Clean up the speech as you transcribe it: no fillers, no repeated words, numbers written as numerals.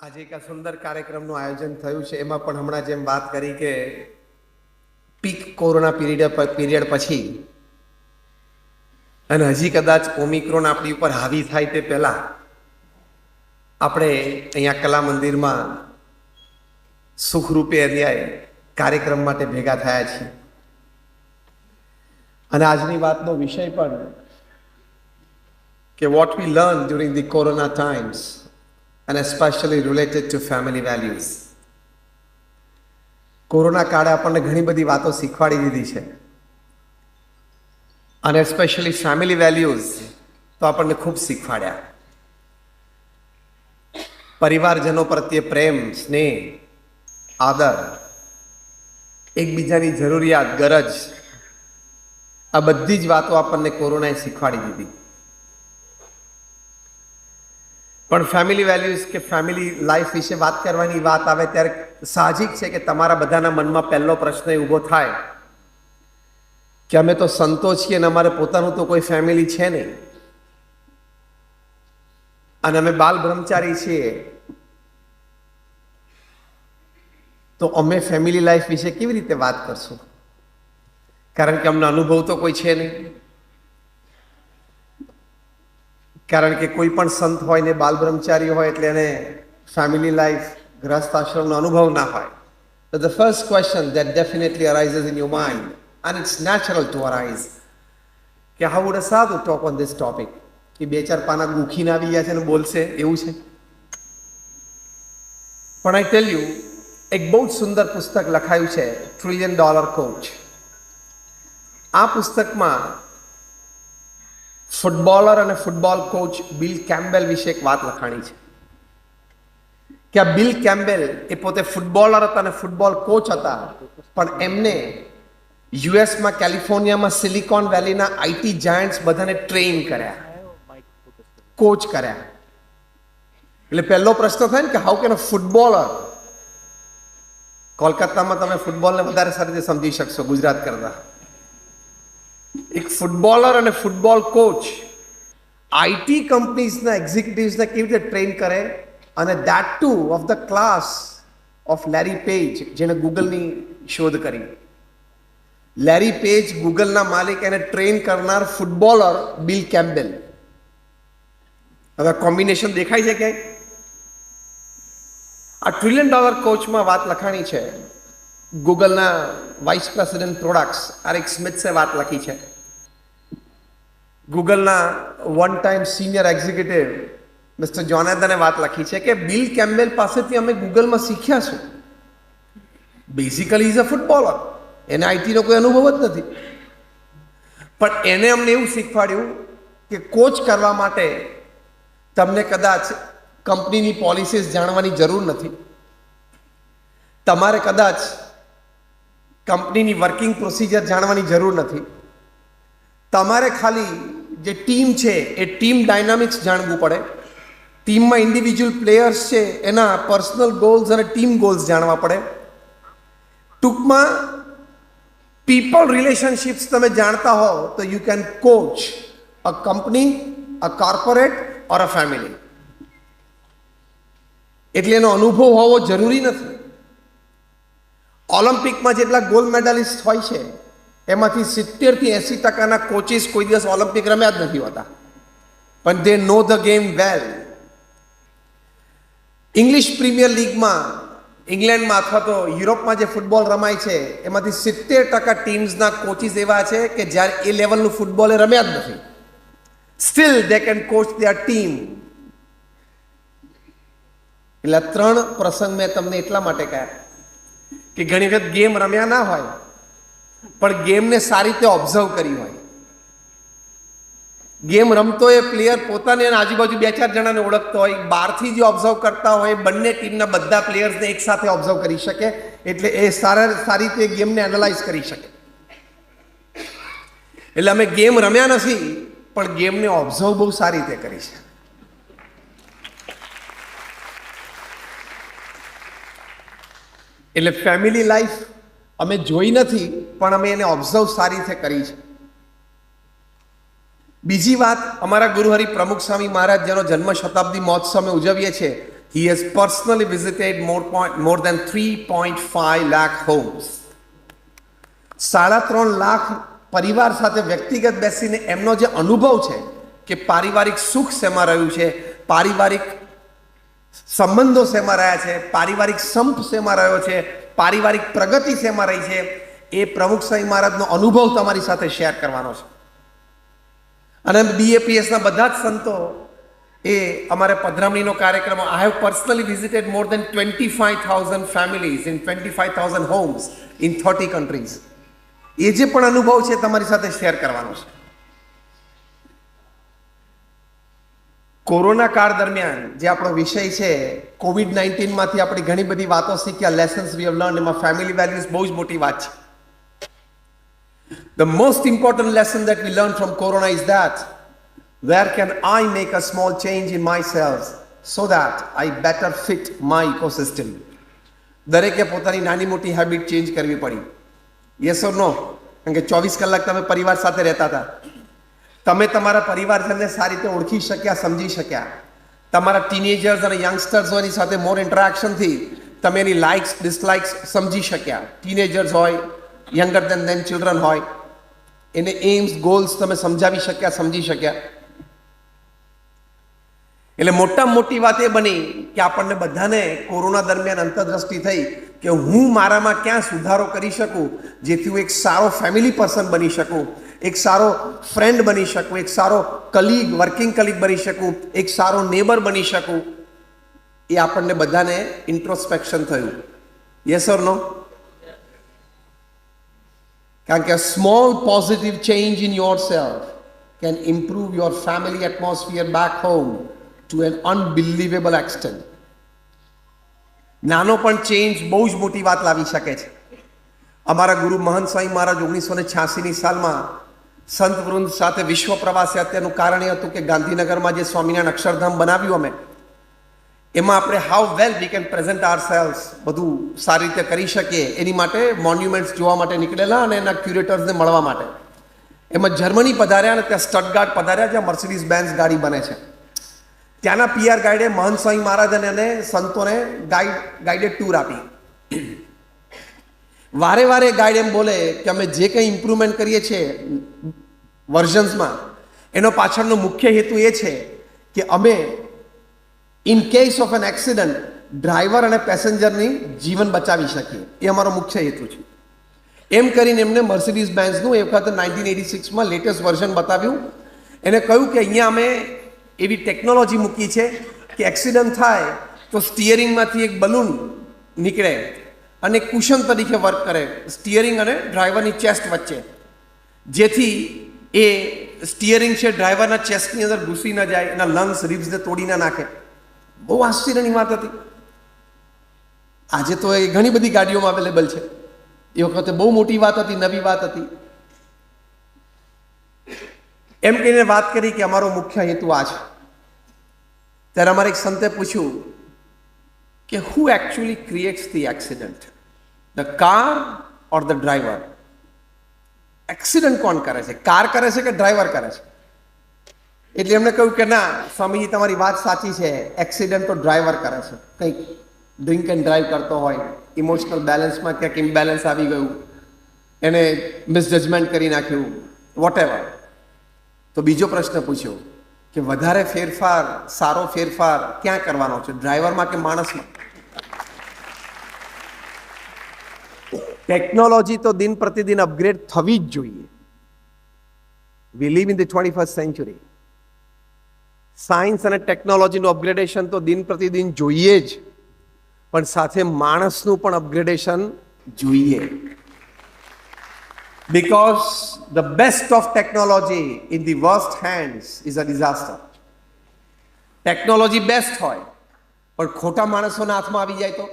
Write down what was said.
આજે એક સુંદર કાર્યક્રમનું આયોજન થયું છે. એમાં પણ હમણાં જેમ વાત કરી કે પીક કોરોના પીરિયડ પછી અને હજી કદાચ ઓમિક્રોન આપણી ઉપર હાવી થાય તે પહેલા આપણે અહીંયા કલા મંદિરમાં સુખરૂપે અન્યાય કાર્યક્રમ માટે ભેગા થયા છીએ. અને આજની વાતનો વિષય પણ કે what we learn during the corona times and especially related to family values. Corona કાળે આપણને ઘણી બધી વાતો શીખવાડી દીધી છે અને એસ્પેશિયલી ફેમિલી વેલ્યુઝ તો આપણને ખૂબ શીખવાડ્યા. પરિવારજનો પ્રત્યે પ્રેમ, સ્નેહ, આદર, એકબીજાની જરૂરિયાત, ગરજ, આ બધી જ વાતો આપણને કોરોનાએ શીખવાડી દીધી. પણ ફેમિલી વેલ્યુઝ કે ફેમિલી લાઈફ વિશે વાત કરવાની વાત આવે ત્યારે સાહજિક છે કે તમારા બધાના મનમાં પહેલો પ્રશ્ન એ ઊભો થાય કે અમે તો સંતો છીએ અને અમારે પોતાનું તો કોઈ ફેમિલી છે નહીં અને અમે બાલ બ્રહ્મચારી છીએ, તો અમે ફેમિલી લાઈફ વિશે કેવી રીતે વાત કરશું? કારણ કે અમને અનુભવ તો કોઈ છે નહીં. કારણ કે કોઈ પણ સંત હોય ને બાલ બ્રહ્મચારી હોય એટલે એને ફેમિલી લાઈફ, ગ્રસ્ત આશ્રમનો અનુભવ ના હોય. So the first question that definitely arises in your mind, and it's natural to arise, કે how would a sadhu talk on this topic? કે બે ચાર પાના ગુખીને આવી ગયા છે અને બોલશે એવું છે? પણ I tell you, એક બહુ જ સુંદર પુસ્તક લખાયું છે, $1 Trillion Coach. આ પુસ્તકમાં ફૂટબોલર અને ફૂટબોલ કોચ બિલ કેમ્બેલ વિશે એક વાત લખાણી છે કે આ બિલ કેમ્બેલ એ પોતે ફૂટબોલર હતા અને ફૂટબોલ કોચ હતા, પણ એમને યુએસમાં કેલિફોર્નિયામાં સિલિકોન વેલીના આઈટી જાયન્ટ્સ બધાને ટ્રેન કર્યા, કોચ કર્યા. એટલે પહેલો પ્રશ્ન થાય ને કે હાઉ કેન અ ફૂટબોલર, કોલકાતામાં તમે ફૂટબોલને વધારે સારી રીતે સમજી શકશો ગુજરાત કરતા, એક ફૂટબોલર અને ફૂટબોલ કોચ આઈટી કંપનીઝના એક્ઝિક્યુટિવ્સને કેવી રીતે ટ્રેન કરે, અને that two of the class of Larry page, જેને ગૂગલની શોધ કરી. લેરી પેજ ગૂગલના માલિક, એને ટ્રેન કરનાર ફૂટબોલર બિલ કેમ્બેલ. હવે કોમ્બિનેશન દેખાય છે ક્યાંય? આ $1 Trillion કોચમાં વાત લખાણી છે. ગૂગલના વાઇસ પ્રેસિડેન્ટ પ્રોડક્ટ્સ એરિક સ્મિથ્સે વાત લખી છે. ગૂગલના one time senior executive mister જોનાથને વાત લખી છે કે બિલ કેમ્બેલ પાસેથી અમે ગૂગલમાં શીખ્યા છું. બેઝિકલી ઇઝ અ ફૂટબોલર, એને આઈટીનો કોઈ અનુભવ જ નથી, પણ એને અમને એવું શીખવાડ્યું કે કોચ કરવા માટે તમને કદાચ કંપનીની પોલિસીસ જાણવાની જરૂર નથી, તમારે કદાચ કંપનીની વર્કિંગ પ્રોસિજર જાણવાની જરૂર નથી, તમારે ખાલી જે ટીમ છે એ ટીમ ડાયનામિક્સ જાણવું પડે, ટીમમાં ઇન્ડિવિજ્યુઅલ પ્લેયર્સ છે એના પર્સનલ ગોલ્સ અને ટીમ ગોલ્સ જાણવા પડે. ટૂંકમાં પીપલ રિલેશનશિપ્સ તમે જાણતા હો તો you can coach a company, a corporate or a family. એટલે એનો અનુભવ હોવો જરૂરી નથી. ઓલિમ્પિકમાં જેટલા ગોલ્ડ મેડાલિસ્ટ હોય છે એમાંથી 70 થી 80% કોચિસ કોઈ દિવસ ઓલિમ્પિક રમ્યા જ નથી હોતા, પણ they know the game well. English Premier લીગમાં ઇંગ્લેન્ડમાં અથવા તો યુરોપમાં જે ફૂટબોલ રમાય છે એમાંથી 70% ટીમ્સના કોચિસ એવા છે કે જ્યારે એ લેવલનું ફૂટબોલ એ રમ્યા જ નથી, steel they can coach there team. એટલે 3 પ્રસંગ મેં તમને એટલા માટે કહ્યા કે ઘણી વખત ગેમ રમ્યા ના હોય પણ ગેમને સારી રીતે ઓબ્ઝર્વ કરી હોય. ગેમ રમતો એ પ્લેયર પોતાને અને આજુબાજુ 2-4 જણાને ઓળખતો હોય, બહારથી જે ઓબ્ઝર્વ કરતા હોય બંને ટીમના બધા પ્લેયર્સને એક સાથે ઓબ્ઝર્વ કરી શકે, એટલે એ સારી રીતે ગેમને એનાલાઇઝ કરી શકે. એટલે અમે ગેમ રમ્યા નથી પણ ગેમને ઓબ્ઝર્વ બહુ સારી રીતે કરી છે. એટલે ફેમિલી લાઈફ અમે જોઈ નથી પણ અમે એને ઓબ્ઝર્વ સારી રીતે કરી છે. બીજી વાત, અમારા ગુરુહરિ પ્રમુખ સ્વામી મહારાજ જેનો જન્મ શતાબ્દી મહોત્સવ અમે ઉજવીએ છીએ He has personally visited more than 3.5 lakh homes. 3.5 lakh પરિવાર સાથે વ્યક્તિગત બેસીને એમનો જે અનુભવ છે કે પારિવારિક સુખ શેમાં રહ્યું છે, પારિવારિક સંબંધો શેમાં રહ્યા છે, પારિવારિક સંપ શેમાં રહ્યો છે, પારિવારિક પ્રગતિ શેમાં રહી છે, એ પ્રમુખ સ્વામી મહારાજનો અનુભવ તમારી સાથે શેર કરવાનો છે. અને BAPSના બધા જ સંતો એ અમારે પધરામણીનો કાર્યક્રમ, I have personally visited more than 25,000 families in 25,000 homes in 30 countries. એ જે પણ અનુભવ છે તમારી સાથે શેર કરવાનો છે. કોરોના કાળ દરમિયાન જે આપણો વિષય છે, COVID-19માંથી આપણી ઘણી બધી વાતો શીખ્યા, લેસન્સ વી હેવ લર્ન્ડ, એમાં ફેમિલી વેલ્યુઝ બહુ જ મોટી વાત છે. The most important lesson that we learned from Corona is that where can I make a small change in myself so that I better fit my ecosystem. દરેકે પોતાની નાની મોટી હેબિટ ચેન્જ કરવી પડી. યસ ઓર નો? કારણ કે 24 કલાક તમે પરિવાર સાથે રહેતા હતા. તમે તમારા પરિવારજનને સારી રીતે ઓળખી શક્યા, સમજી શક્યા. તમારા ટીનેજર્સ અને યંગસ્ટર્સોની સાથે મોર ઇન્ટરેક્શનથી તમે એની લાઇક્સ ડિસલાઇક્સ સમજી શક્યા. ટીનેજર્સ હોય, યંગર દેન ચિલ્ડ્રન હોય, એને એમ્સ ગોલ્સ તમે સમજાવી શક્યા, સમજી શક્યા. એટલે મોટામાં મોટી વાત એ બની કે આપણને બધાને કોરોના દરમિયાન અંતરદ્રષ્ટિ થઈ કે હું મારામાં ક્યાં સુધારો કરી શકું જેથી હું એક સારો ફેમિલી પર્સન બની શકું, એક સારો ફ્રેન્ડ બની શકું, એક સારો કલીગ, વર્કિંગ કલીગ બની શકું, એક સારો નેબર બની શકું. એ આપણને બધાને ઇન્ટ્રોસ્પેક્શન થયું. યસ ઓર નો? કારણ કે small positive change in your self can improve your family atmosphere back home to an unbelievable extent. નાનો પણ ચેન્જ બહુ જ મોટી વાત લાવી શકે છે. અમારા ગુરુ મહંત સ્વામી મહારાજ 1986ની સાલમાં સંત વૃંદ સાથે વિશ્વ પ્રવાસે અત્યારનું કારણ એ હતું કે ગાંધીનગરમાં જે સ્વામિનારાયણ અક્ષરધામ બનાવ્યું અમે, એમાં આપણે how well we can present our sales બધું સારી રીતે કરી શકીએ એની માટે મોન્યુમેન્ટ્સ જોવા માટે નીકળેલા અને એના ક્યુરેટર્સને મળવા માટે. એમાં જર્મની પધાર્યા અને ત્યાં સ્ટટગાર્ટ પધાર્યા જ્યાં મર્સિડીઝ બેન્ઝ ગાડી બને છે. ત્યાંના PR ગાઈડે મહંત સ્વામી મહારાજ અને સંતોને ગાઈડેડ ટૂર આપી. વારે વારે ગાઈડ એમ બોલે કે અમે જે કંઈ ઇમ્પ્રુવમેન્ટ કરીએ છીએ વર્ઝન્સમાં, એનો પાછળનો મુખ્ય હેતુ એ છે કે અમે in case of an accident driver અને પેસેન્જરની જીવન બચાવી શકીએ. એ અમારો મુખ્ય હેતુ છે. એમ કરીને એમને મર્સિડીઝ બેન્ઝનું એ વખતે 1986માં લેટેસ્ટ વર્ઝન બતાવ્યું. એને કહ્યું કે અહીંયા અમે એવી ટેકનોલોજી મૂકી છે કે એક્સિડન્ટ થાય તો સ્ટિયરિંગમાંથી એક બલૂન નીકળે અને કુશન તરીકે વર્ક કરે સ્ટિયરિંગ અને ડ્રાઈવરની ચેસ્ટ વચ્ચે, જેથી એ સ્ટિયરિંગ છે ડ્રાઈવરના ચેસ્ટની અંદર ઘૂસી ન જાય, એના લંગ્સ રિબ્સને તોડી ન નાખે. બહુ આશ્ચર્યની વાત હતી. આજે તો એ ઘણી બધી ગાડીઓમાં અવેલેબલ છે. એ વખતે બહુ મોટી વાત હતી, નવી વાત હતી. એમ કહીને વાત કરી કે અમારો મુખ્ય હેતુ આ છે. ત્યારે અમારે એક સંતે પૂછ્યું કે who actually creates the accident, the car or the driver? Accident કોણ કરે છે, કાર કરે છે કે ડ્રાઈવર કરે છે? એટલે એમને કહ્યું કે ના સ્વામીજી, તમારી વાત સાચી છે, એક્સિડન્ટ તો ડ્રાઈવર કરે છે. કંઈક ડ્રિંક એન્ડ ડ્રાઈવ કરતો હોય, ઇમોશનલ બેલેન્સમાં ક્યાંક ઇમ્બેલેન્સ આવી ગયું, એને મિસજજમેન્ટ કરી નાખ્યું, વોટ એવર. તો બીજો પ્રશ્ન પૂછ્યો કે વધારે ફેરફાર, સારો ફેરફાર ક્યાં કરવાનો છે, ડ્રાઈવરમાં કે માણસમાં? ટેકનોલોજી તો દિન પ્રતિદિન અપગ્રેડ થવી જ જોઈએ. We live in the 21st century. Science અને ટેકનોલોજીનું અપગ્રેડેશન તો દિન પ્રતિદિન જોઈએ જ, પણ સાથે માણસનું પણ અપગ્રેડેશન જોઈએ. Because the best of technology in the worst hands is a disaster. Technology best હોય પણ ખોટા માણસોના હાથમાં આવી જાય તો